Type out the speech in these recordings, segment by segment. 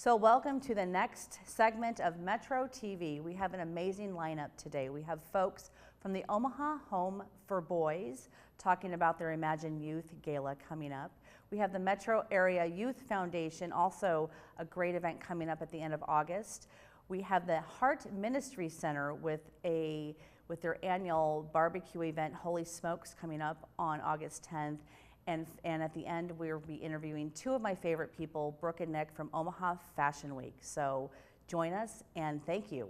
So welcome to the next segment of Metro TV. We have an amazing lineup today. We have folks from the Omaha Home for Boys talking about their Imagine Youth Gala coming up. We have the Metro Area Youth Foundation, also a great event coming up at the end of August. We have the Heart Ministry Center with their annual barbecue event, Holy Smokes, coming up on August 10th. And at the end, we'll be interviewing two of my favorite people, Brooke and Nick from Omaha Fashion Week. So join us and thank you.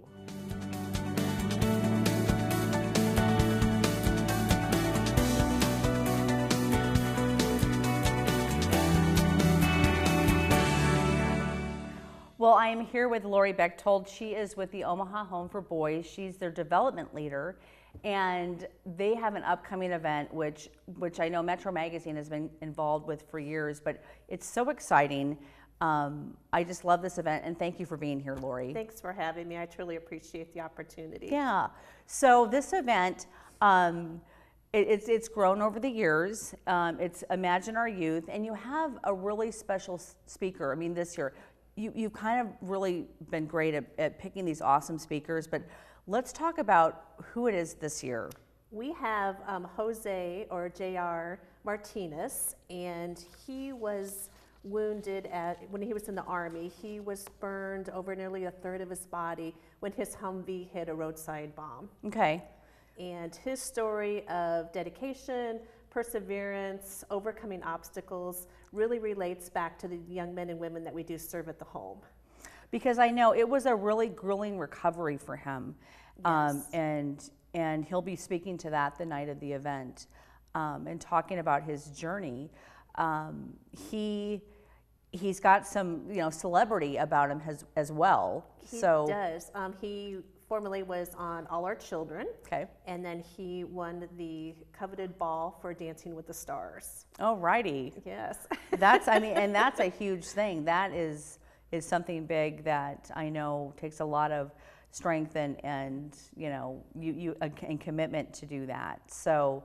Well, I am here with Lori Bechtold. She is with the Omaha Home for Boys. She's their development leader. And they have an upcoming event, which I know Metro Magazine has been involved with for years, but it's so exciting. I just love this event, and thank you for being here, Lori. Thanks for having me. I truly appreciate the opportunity. Yeah. So this event, it's grown over the years. It's Imagine Our Youth, and you have a really special speaker. I mean, this year, you've kind of really been great at picking these awesome speakers, but let's talk about who it is this year. We have Jose, or J.R. Martinez, and he was wounded when he was in the Army. He was burned over nearly a third of his body when his Humvee hit a roadside bomb. Okay. And his story of dedication, perseverance, overcoming obstacles really relates back to the young men and women that we do serve at the home. Because I know it was a really grueling recovery for him. Yes. And he'll be speaking to that the night of the event and talking about his journey. He's got some celebrity about him as well. He does. He formerly was on All Our Children. Okay. And then he won the coveted ball for Dancing with the Stars. Oh, righty. Yes. That's a huge thing. That is something big that I know takes a lot of strength and commitment to do that. So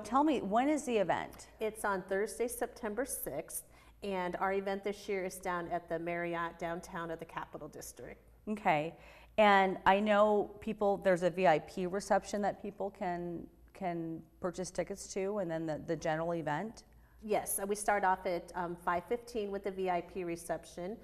tell me, when is the event? It's on Thursday, September 6th, and our event this year is down at the Marriott downtown of the Capital District. Okay, and I know there's a VIP reception that people can purchase tickets to, and then the general event. Yes, we start off at 5:15 with the VIP reception.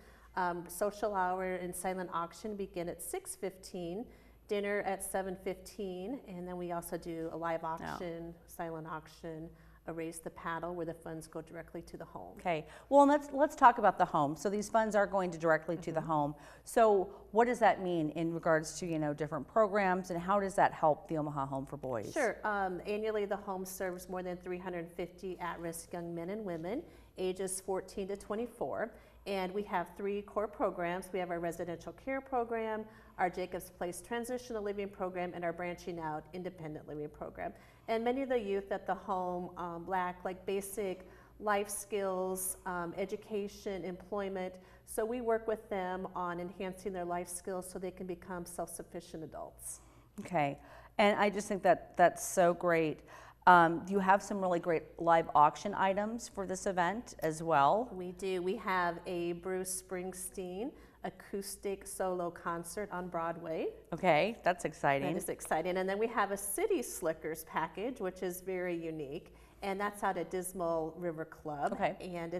Social hour and silent auction begin at 6:15, dinner at 7:15, and then we also do a live auction, silent auction, a raise the paddle where the funds go directly to the home. Okay, well, let's talk about the home. So these funds are going directly to the home. So what does that mean in regards to different programs, and how does that help the Omaha Home for Boys? Sure. Annually, the home serves more than 350 at-risk young men and women, ages 14 to 24. And we have 3 core programs. We have our residential care program, our Jacobs Place transitional living program, and our branching out independent living program. And many of the youth at the home lack basic life skills, education, employment. So we work with them on enhancing their life skills so they can become self-sufficient adults. Okay, and I just think that's so great. You have some really great live auction items for this event as well. We do. We have a Bruce Springsteen acoustic solo concert on Broadway. Okay, that's exciting. That is exciting. And then we have a City Slickers package, which is very unique. And that's out at Dismal River Club. Okay. And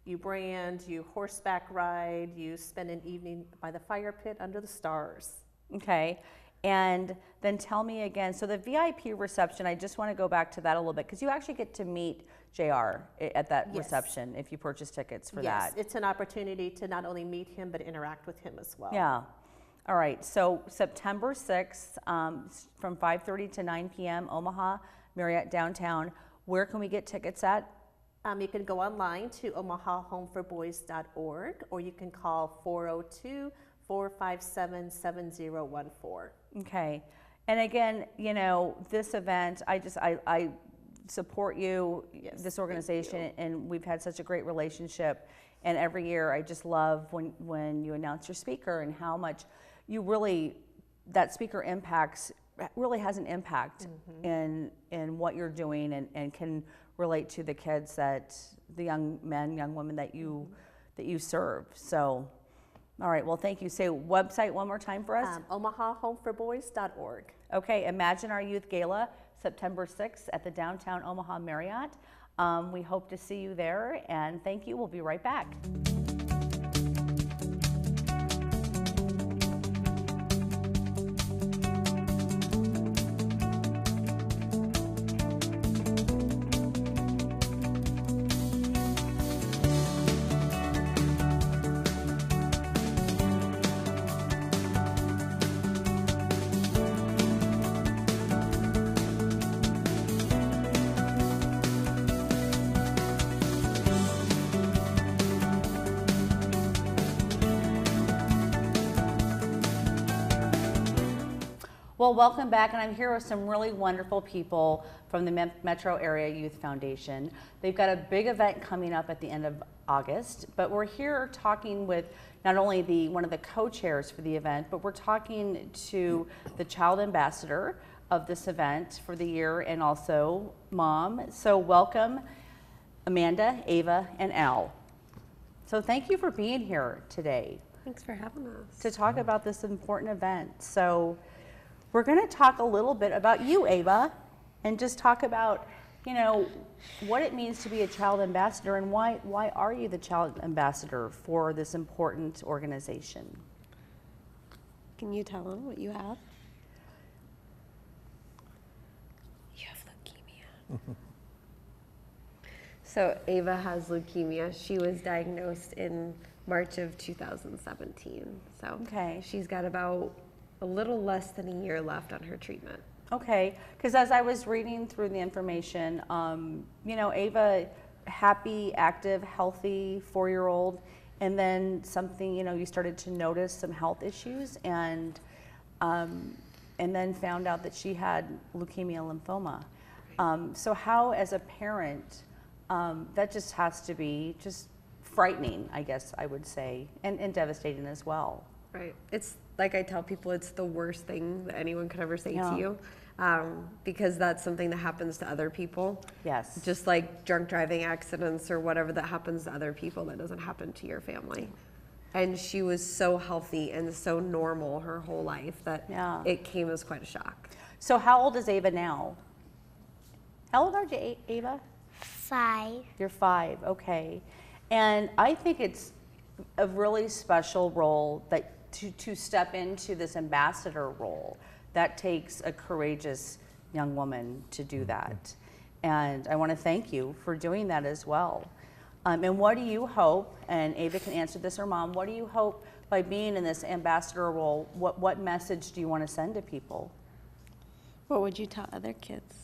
you brand, you horseback ride, you spend an evening by the fire pit under the stars. Okay. And then tell me again, so the VIP reception, I just want to go back to that a little bit, because you actually get to meet JR at that reception if you purchase tickets for that. Yes, it's an opportunity to not only meet him, but interact with him as well. Yeah. All right, so September 6th, from 5:30 to 9 p.m., Omaha, Marriott downtown. Where can we get tickets at? You can go online to omahahomeforboys.org, or you can call 402-457-7014. Okay, and again, this event, I support you, this organization, and we've had such a great relationship. And every year, I just love when you announce your speaker and how much that speaker really has an impact in what you're doing and can relate to the kids the young men, young women that you serve. So All right, well, thank you. Say website one more time for us. OmahaHomeForBoys.org. Okay, Imagine Our Youth Gala, September 6th at the Downtown Omaha Marriott. We hope to see you there, and thank you. We'll be right back. Well, welcome back, and I'm here with some really wonderful people from the Metro Area Youth Foundation. They've got a big event coming up at the end of August, but we're here talking with not only one of the co-chairs for the event, but we're talking to the child ambassador of this event for the year and also mom. So welcome, Amanda, Ava, and Al. So thank you for being here today. Thanks for having us. To talk about this important event. So we're going to talk a little bit about you, Ava, and just talk about, you know, what it means to be a child ambassador and why are you the child ambassador for this important organization? Can you tell them what you have? You have leukemia. So Ava has leukemia. She was diagnosed in March of 2017. So Okay. She's got about a little less than a year left on her treatment. Okay, because as I was reading through the information, you know, Ava, happy, active, healthy 4-year-old, and then something, you know, you started to notice some health issues, and then found out that she had leukemia lymphoma. So how, as a parent, that just has to be just frightening, I guess I would say, and devastating as well. Right. It's like I tell people, it's the worst thing that anyone could ever say to you, because that's something that happens to other people. Yes. Just like drunk driving accidents or whatever that happens to other people, that doesn't happen to your family. And she was so healthy and so normal her whole life that it came as quite a shock. So how old is Ava now? How old are you, Ava? 5. You're 5, okay. And I think it's a really special role that to step into this ambassador role. That takes a courageous young woman to do that. And I want to thank you for doing that as well. And what do you hope, and Ava can answer this, or mom, what do you hope by being in this ambassador role, what message do you want to send to people? What would you tell other kids?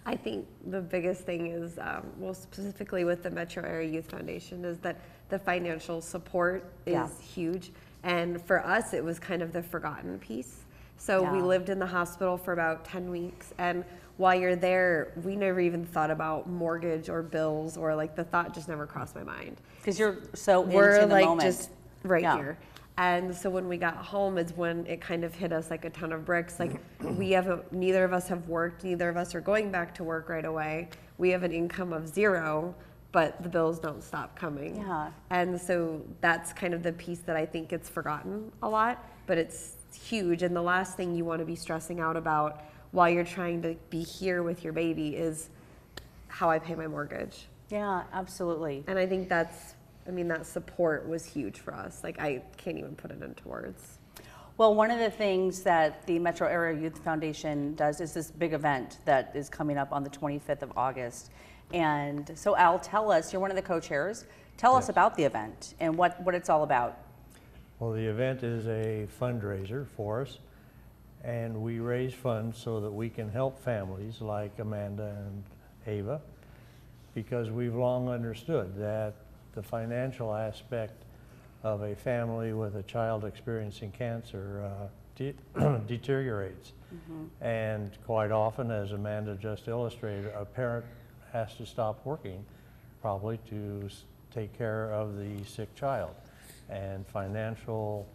I think the biggest thing is, well, specifically with the Metro Area Youth Foundation, is that the financial support is huge. And for us, it was kind of the forgotten piece. So we lived in the hospital for about 10 weeks. And while you're there, we never even thought about mortgage or bills, or like the thought just never crossed my mind. Because you're so We're into the like moment. just right here. And so when we got home is when it kind of hit us like a ton of bricks. Like neither of us have worked, neither of us are going back to work right away. We have an income of 0, but the bills don't stop coming. Yeah. And so that's kind of the piece that I think gets forgotten a lot, but it's huge. And the last thing you want to be stressing out about while you're trying to be here with your baby is how I pay my mortgage. Yeah, absolutely. And I think that support was huge for us. Like, I can't even put it into words. Well, one of the things that the Metro Area Youth Foundation does is this big event that is coming up on the 25th of August. And so Al, tell us, you're one of the co-chairs, tell us about the event and what it's all about. Well, the event is a fundraiser for us, and we raise funds so that we can help families like Amanda and Ava, because we've long understood that the financial aspect of a family with a child experiencing cancer deteriorates. And quite often, as Amanda just illustrated, a parent has to stop working probably to take care of the sick child. And financial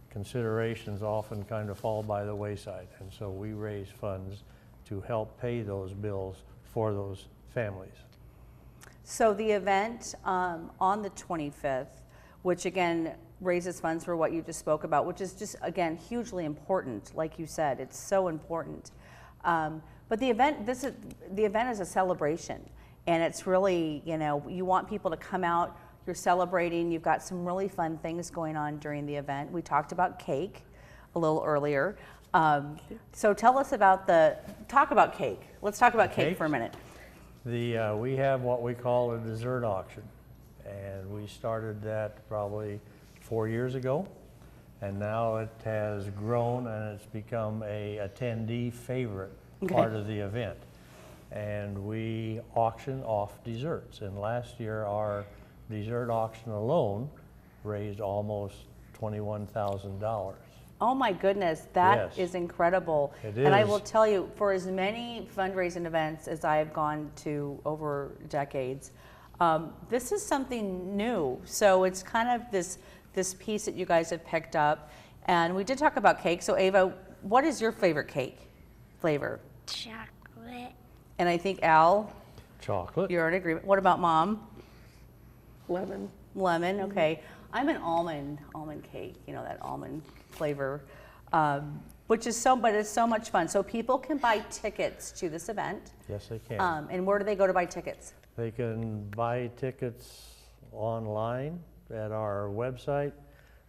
considerations often kind of fall by the wayside. And so we raise funds to help pay those bills for those families. So the event on the 25th, which again raises funds for what you just spoke about, which is just again hugely important. Like you said, it's so important. But the event is a celebration, and it's really, you know, you want people to come out. You're celebrating. You've got some really fun things going on during the event. We talked about cake a little earlier. So tell us about talk about cake. Let's talk about cake for a minute. We have what we call a dessert auction, and we started that probably 4 years ago, and now it has grown and it's become a attendee favorite part of the event. And we auction off desserts, and last year our dessert auction alone raised almost $21,000. Oh my goodness, that is incredible. It And I is. will tell you, for as many fundraising events as I have gone to over decades, this is something new. So it's kind of this piece that you guys have picked up. And we did talk about cake. So Ava, what is your favorite cake flavor? Chocolate. And I think Al, Chocolate. you're in agreement. What about Mom? Lemon. Lemon, okay. I'm an almond cake, you know, that almond flavor, which is but it's so much fun. So people can buy tickets to this event. Yes, they can. And where do they go to buy tickets? They can buy tickets online at our website.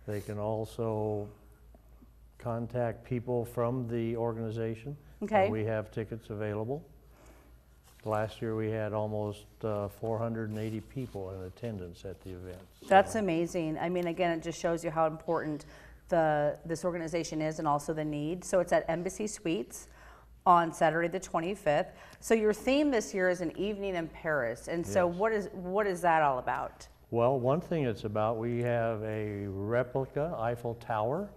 They can also contact people from the organization. Okay. We have tickets available. Last year we had almost 480 people in attendance at the event. That's amazing. I mean, again, it just shows you how important this organization is and also the need. So it's at Embassy Suites on Saturday the 25th. So your theme this year is an evening in Paris. And so what is that all about? Well, one thing it's about, we have a replica Eiffel Tower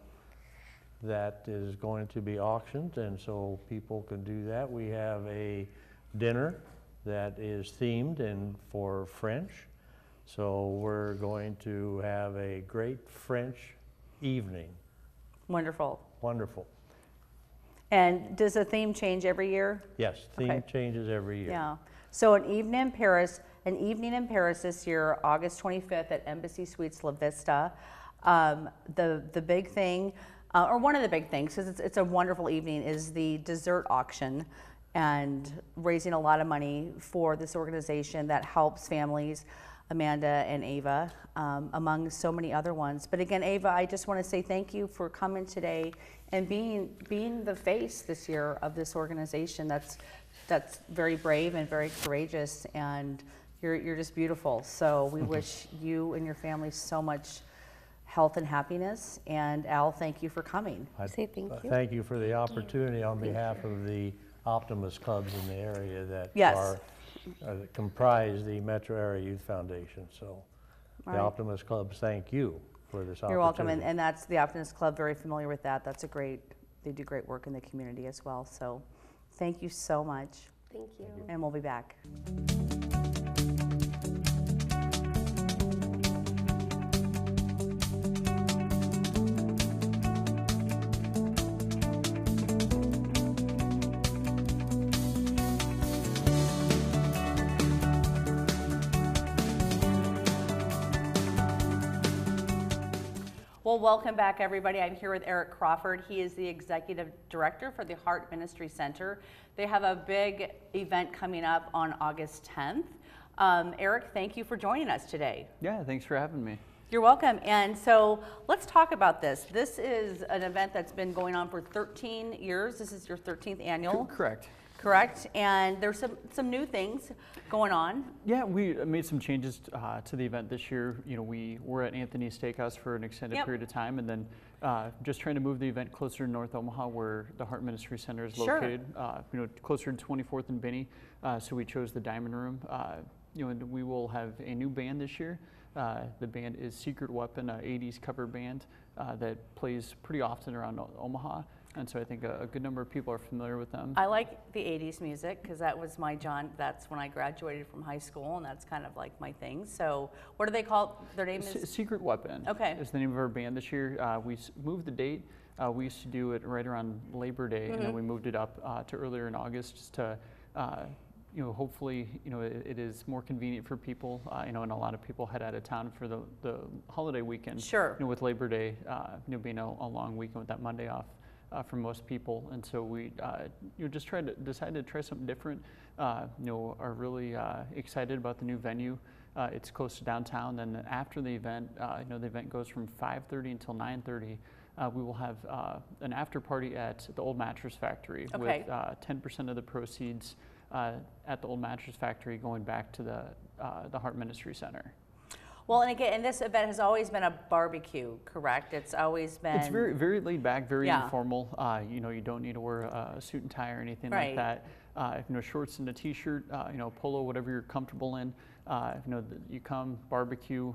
that is going to be auctioned, and so people can do that. We have a dinner that is themed and for French. So we're going to have a great French evening. Wonderful. Wonderful. And does the theme change every year? Yes, theme changes every year. Yeah. So an evening in Paris this year, August 25th at Embassy Suites La Vista. The big thing, or one of the big things, because it's a wonderful evening, is the dessert auction, and raising a lot of money for this organization that helps families, Amanda and Ava, among so many other ones. But again, Ava, I just want to say thank you for coming today and being the face this year of this organization. That's very brave and very courageous, and you're just beautiful. So we wish you and your family so much health and happiness. And Al, thank you for coming. Say thank you. Thank you for the opportunity on behalf of the Optimist clubs in the area that comprise the Metro Area Youth Foundation. So the Optimist clubs thank you for this opportunity. You're welcome, and that's the Optimist Club, very familiar with that. They do great work in the community as well. So thank you so much. Thank you. And we'll be back. Well, welcome back, everybody. I'm here with Eric Crawford. He is the Executive Director for the Heart Ministry Center. They have a big event coming up on August 10th. Eric, thank you for joining us today. Yeah, thanks for having me. You're welcome. And so let's talk about this. This is an event that's been going on for 13 years. This is your 13th annual. Correct. And there's some new things going on. Yeah, we made some changes to the event this year. You know, we were at Anthony's Steakhouse for an extended period of time, and then just trying to move the event closer to North Omaha, where the Heart Ministry Center is located. You know, closer to 24th and Binney. So we chose the Diamond Room. You know, and we will have a new band this year. The band is Secret Weapon, an 80s cover band that plays pretty often around Omaha. And so I think a good number of people are familiar with them. I like the 80s music because that was that's when I graduated from high school, and that's kind of like my thing. So what do they call their name? Is Secret Weapon. Okay. Is the name of our band this year. We moved the date. We used to do it right around Labor Day, and then we moved it up to earlier in August just to hopefully, it is more convenient for people, and a lot of people head out of town for the holiday weekend. Sure. With Labor Day, being a long weekend with that Monday off for most people. And so we, just decided to try something different. Are really excited about the new venue. It's close to downtown. Then after the event, the event goes from 5:30 until 9:30. We will have an after party at the Old Mattress Factory with 10% of the proceeds at the Old Mattress Factory going back to the Heart Ministry Center. Well, and again, and this event has always been a barbecue, correct? It's always been. It's very, very laid back, very informal. You don't need to wear a suit and tie or anything like that. Shorts and a t-shirt, polo, whatever you're comfortable in. You come barbecue.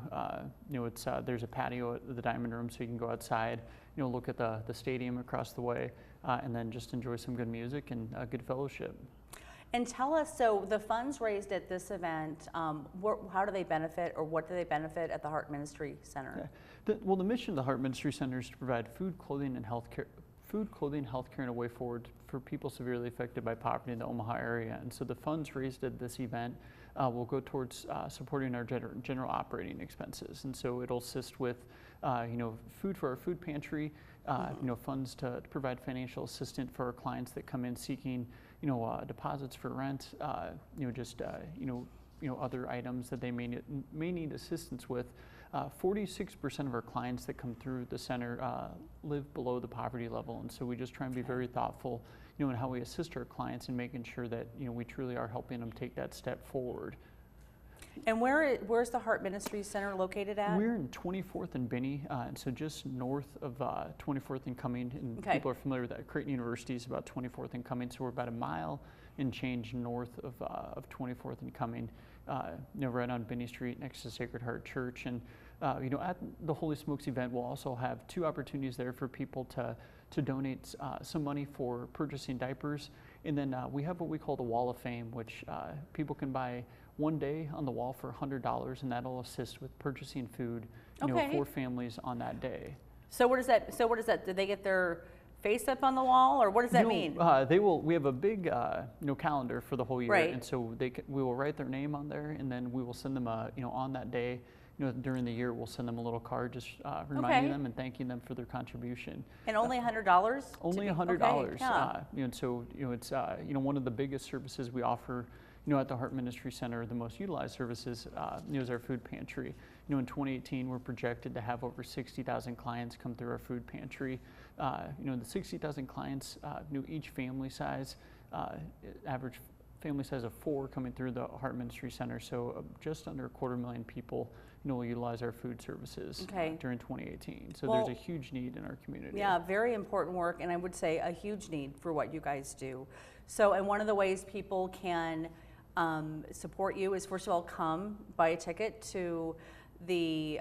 There's a patio at the Diamond Room, so you can go outside. Look at the stadium across the way, and then just enjoy some good music and good fellowship. And tell us, so the funds raised at this event, how do they benefit, or what do they benefit at the Heart Ministry Center? Yeah. The mission of the Heart Ministry Center is to provide food, clothing, healthcare, and a way forward for people severely affected by poverty in the Omaha area. And so the funds raised at this event will go towards supporting our general operating expenses. And so it'll assist with, food for our food pantry, funds to provide financial assistance for our clients that come in seeking, deposits for rent, other items that they may need assistance with. 46% of our clients that come through the center live below the poverty level, and so we just try and be very thoughtful, in how we assist our clients and making sure that we truly are helping them take that step forward. And where's the Heart Ministry Center located at? We're in 24th and Binney, and so just north of 24th and Cumming. And people are familiar with that. Creighton University is about 24th and Cumming, so we're about a mile and change north of 24th and Cumming, right on Binney Street next to Sacred Heart Church. And at the Holy Smokes event, we'll also have 2 opportunities there for people to donate some money for purchasing diapers. And then we have what we call the Wall of Fame, which people can buy one day on the wall for $100, and that'll assist with purchasing food, for families on that day. So what is that? Do they get their face up on the wall, or what does that mean? They will. We have a big, calendar for the whole year, right. And so we will write their name on there, and then we will send them on that day. During the year, we'll send them a little card, just reminding them and thanking them for their contribution. And only $100? Only $100. And so it's one of the biggest services we offer. At the Heart Ministry Center, the most utilized services is our food pantry. In 2018, we're projected to have over 60,000 clients come through our food pantry. The 60,000 clients, each family size, average family size of 4 coming through the Heart Ministry Center. So just under 250,000 people, will utilize our food services during 2018. So there's a huge need in our community. Yeah, very important work, and I would say a huge need for what you guys do. So, and one of the ways people can support you is, first of all, come buy a ticket to the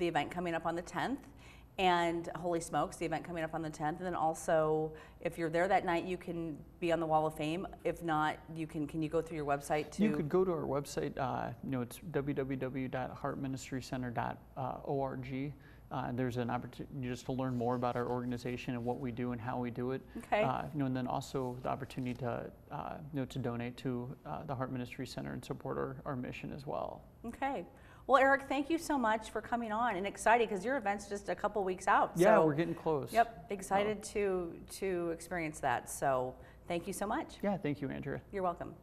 event coming up on the 10th, and Holy Smokes, the event coming up on the 10th. And then also, if you're there that night, you can be on the Wall of Fame. If not, can you go through your website too? You could go to our website. It's www.heartministrycenter.org. There's an opportunity just to learn more about our organization and what we do and how we do it. And then also the opportunity to donate to the Heart Ministry Center and support our mission as well. Okay. Well, Eric, thank you so much for coming on, and excited because your event's just a couple weeks out. Yeah, so, we're getting close. Yep, excited to experience that. So thank you so much. Yeah, thank you, Andrea. You're welcome.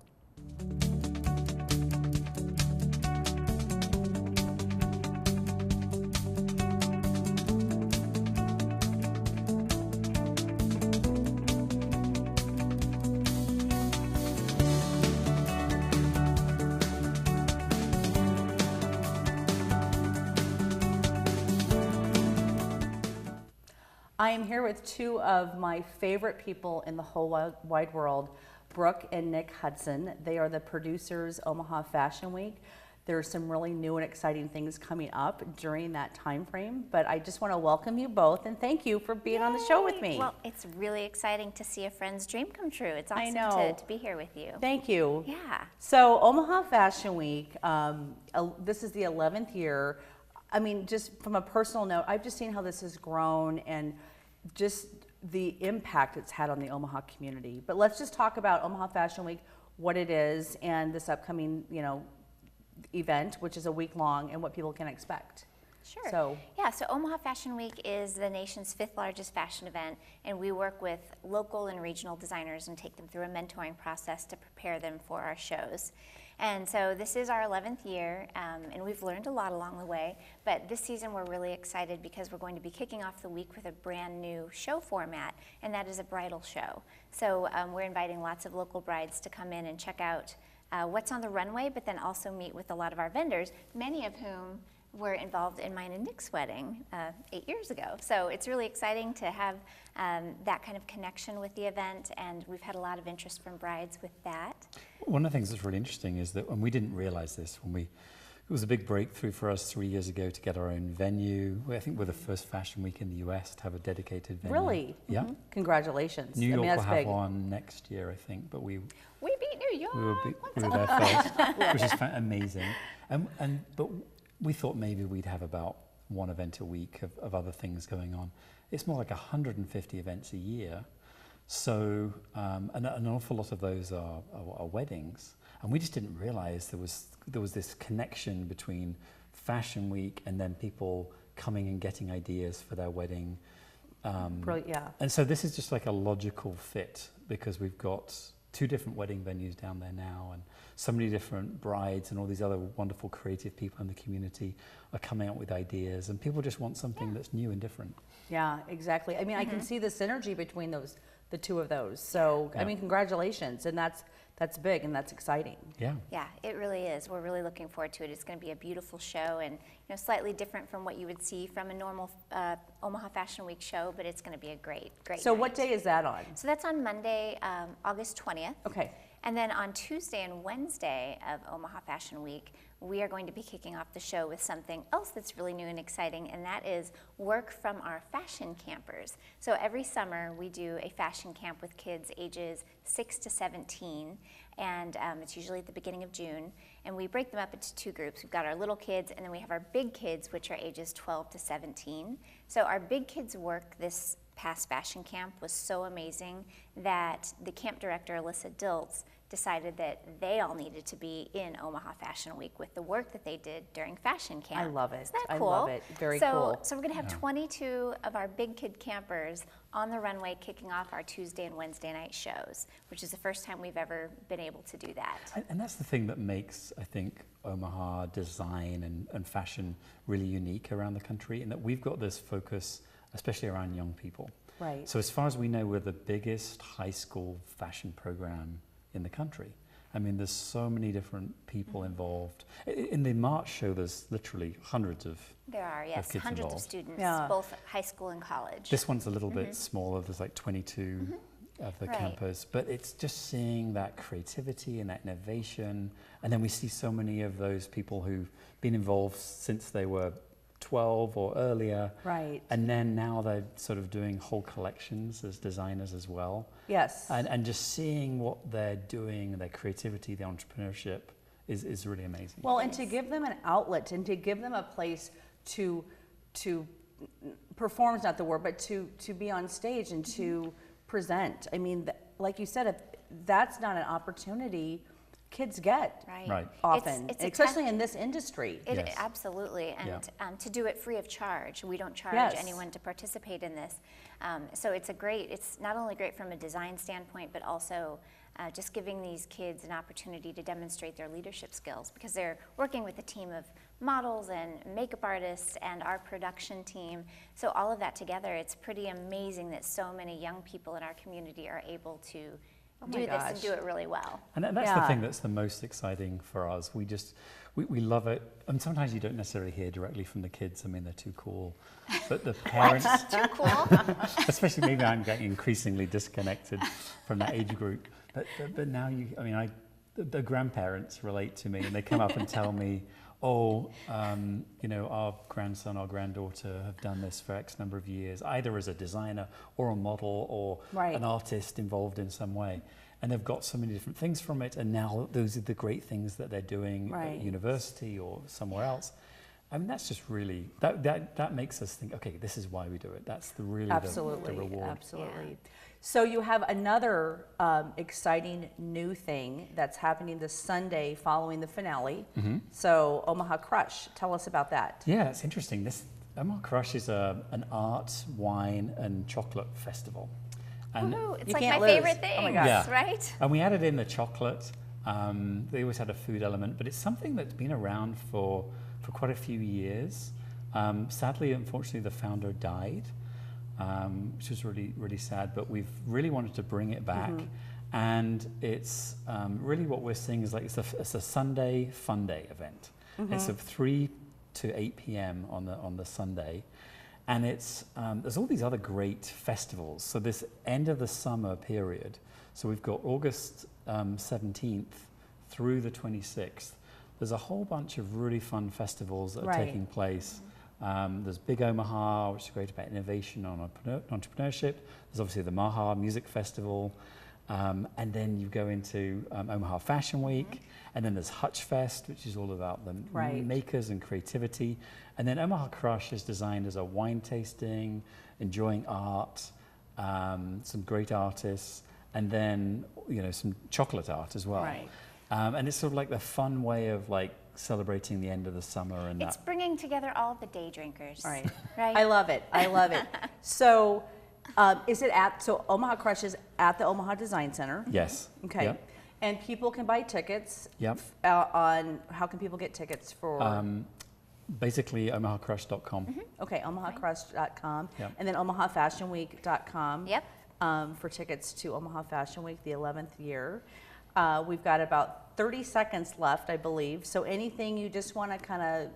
I am here with 2 of my favorite people in the whole wide world, Brooke and Nick Hudson. They are the producers, Omaha Fashion Week. There's some really new and exciting things coming up during that time frame, but I just want to welcome you both and thank you for being on the show with me. Well, it's really exciting to see a friend's dream come true. It's awesome to be here with you. Thank you. Yeah. So Omaha Fashion Week, this is the 11th year. I mean, just from a personal note, I've just seen how this has grown and just the impact it's had on the Omaha community. But let's just talk about Omaha Fashion Week. what it is and this upcoming, event, which is a week long, and what people can expect. Sure. So, yeah, so Omaha Fashion Week is the nation's 5th largest fashion event, and we work with local and regional designers and take them through a mentoring process to prepare them for our shows. And so this is our 11th year, and we've learned a lot along the way, but this season we're really excited because we're going to be kicking off the week with a brand new show format, and that is a bridal show. So we're inviting lots of local brides to come in and check out what's on the runway, but then also meet with a lot of our vendors, many of whom were involved in mine and Nick's wedding 8 years ago. So it's really exciting to have that kind of connection with the event, and we've had a lot of interest from brides with that. One of the things that's really interesting is that, and we didn't realize this it was a big breakthrough for us 3 years ago to get our own venue. I think we're the first fashion week in the US to have a dedicated venue. really? Yeah. Mm-hmm. Congratulations. New York will that's have big. one next year, I think, but we We beat New York! were there first, which is amazing. But we thought maybe we'd have about one event a week of other things going on. It's more like 150 events a year. So, an awful lot of those are weddings. And we just didn't realize there was this connection between Fashion Week and then people coming and getting ideas for their wedding. Brilliant, yeah. And so this is just like a logical fit because we've got 2 different wedding venues down there now, and so many different brides and all these other wonderful creative people in the community are coming up with ideas, and people just want something that's new and different. Yeah, exactly. I mean, I can see the synergy between the 2 of those. So, I Yeah. mean, congratulations, and that's big and that's exciting. Yeah. Yeah, it really is. We're really looking forward to it. It's going to be a beautiful show, and slightly different from what you would see from a normal Omaha Fashion Week show, but it's going to be a great So, night. what day is that on? So that's on Monday, August 20th. Okay. And then on Tuesday and Wednesday of Omaha Fashion Week, we are going to be kicking off the show with something else that's really new and exciting, and that is work from our fashion campers. So every summer we do a fashion camp with kids ages 6 to 17, and it's usually at the beginning of June, and we break them up into 2 groups. We've got our little kids, and then we have our big kids, which are ages 12 to 17. So our big kids' work this past fashion camp was so amazing that the camp director, Alyssa Diltz, decided that they all needed to be in Omaha Fashion Week with the work that they did during fashion camp. I love it. Isn't that I cool? love it. Very cool. So we're going to have 22 of our big kid campers on the runway kicking off our Tuesday and Wednesday night shows, which is the first time we've ever been able to do that. And that's the thing that makes, I think, Omaha design and fashion really unique around the country, in that we've got this focus, especially around young people. Right. So as far as we know, we're the biggest high school fashion program in the country. I mean, there's so many different people involved. In the March show, there's literally hundreds of There are, yes, kids hundreds involved. of students, Yeah. both high school and college. This one's a little bit smaller. There's like 22 of the Right. campers. But it's just seeing that creativity and that innovation. And then we see so many of those people who've been involved since they were 12 or earlier. Right. And then now they're sort of doing whole collections as designers as well. Yes. And just seeing what they're doing, their creativity, the entrepreneurship is really amazing. Well, and to give them an outlet and to give them a place to perform is not the word, but to be on stage and to present. I mean, like you said, if that's not an opportunity kids get Right. often, It's a especially in this industry. Yes. Absolutely, and to do it free of charge. We don't charge Yes. anyone to participate in this. So it's not only great from a design standpoint, but also just giving these kids an opportunity to demonstrate their leadership skills, because they're working with a team of models and makeup artists and our production team. So all of that together, it's pretty amazing that so many young people in our community are able to do this and do it really well. And that's Yeah. the thing that's the most exciting for us. We love it. And sometimes you don't necessarily hear directly from the kids. I mean, they're too cool. But the parents, Too cool. especially maybe I'm getting increasingly disconnected from that age group. But now the grandparents relate to me, and they come up and tell me, our grandson or granddaughter have done this for X number of years, either as a designer or a model or Right. an artist involved in some way. And they've got so many different things from it, and now those are the great things that they're doing Right. at university or somewhere else. I mean, that's just really, that makes us think, okay, this is why we do it. That's the really Absolutely, the reward. absolutely. Yeah. So you have another exciting new thing that's happening this Sunday following the finale. So Omaha Crush, tell us about that. Yeah, it's interesting. This Omaha Crush is an art, wine, and chocolate festival. And Woohoo, it's You like can't my lose. favorite Oh my thing, gosh. Yeah. right? And we added in the chocolate. They always had a food element, but it's something that's been around for quite a few years. Sadly, unfortunately, the founder died, which was really, really sad, but we've really wanted to bring it back. And it's really what we're seeing is like it's a Sunday fun day event. It's at 3 to 8 p.m. on the Sunday. And it's there's all these other great festivals. So this end of the summer period, so we've got August 17th through the 26th. There's a whole bunch of really fun festivals that are taking place. There's Big Omaha, which is great about innovation on entrepreneurship. There's obviously the Maha Music Festival. And then you go into Omaha Fashion Week. And then there's Hutch Fest, which is all about the makers and creativity. And then Omaha Crush is designed as a wine tasting, enjoying art, some great artists, and then some chocolate art as well. Right. And it's sort of like the fun way of like celebrating the end of the summer and It's bringing together all the day drinkers. Right. Right? I love it. I love it. So is it so Omaha Crush is at the Omaha Design Center? Yes. Okay. Yep. And people can buy tickets. Yep. On how can people get tickets for? Basically, omahacrush.com. Okay, omahacrush.com. Yep. And then omahafashionweek.com. Yep. For tickets to Omaha Fashion Week, the 11th year. We've got about 30 seconds left, I believe. So anything you just want to kind of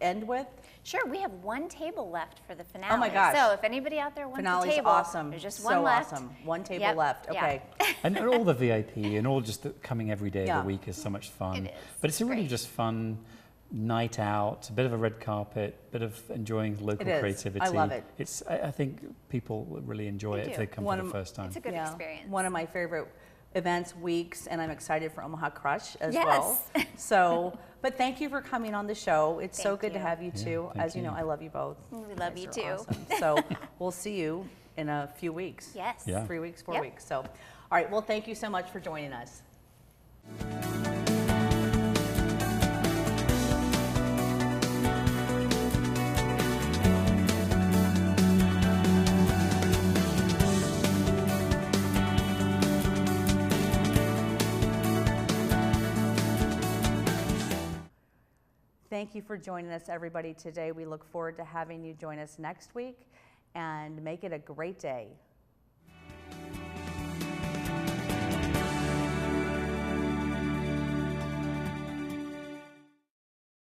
end with? Sure, we have one table left for the finale. Oh my gosh. So if anybody out there wants Finale's a table, awesome. there's just So one left. awesome. One table Yep, left. yeah. Okay. And all the VIP and all just coming every day Yeah. of the week is so much fun. It is. But it's a really Great. just fun night out, a bit of a red carpet, bit of enjoying local It is. creativity. I love it. I think people will really enjoy They it if do. they come One for the of- first time. It's a good experience. One of my favorite events, weeks, and I'm excited for Omaha Crush as Yes. well. So, but thank you for coming on the show. It's so Thank good to you. have you Yeah, too. thank As you know, you. I love you both. We love guys you are too. awesome. So we'll see you in a few weeks. Yes. Yeah. 3 weeks, 4 Yep. weeks. So, all right. Well, thank you so much for joining us. Thank you for joining us, everybody, today. We look forward to having you join us next week, and make it a great day.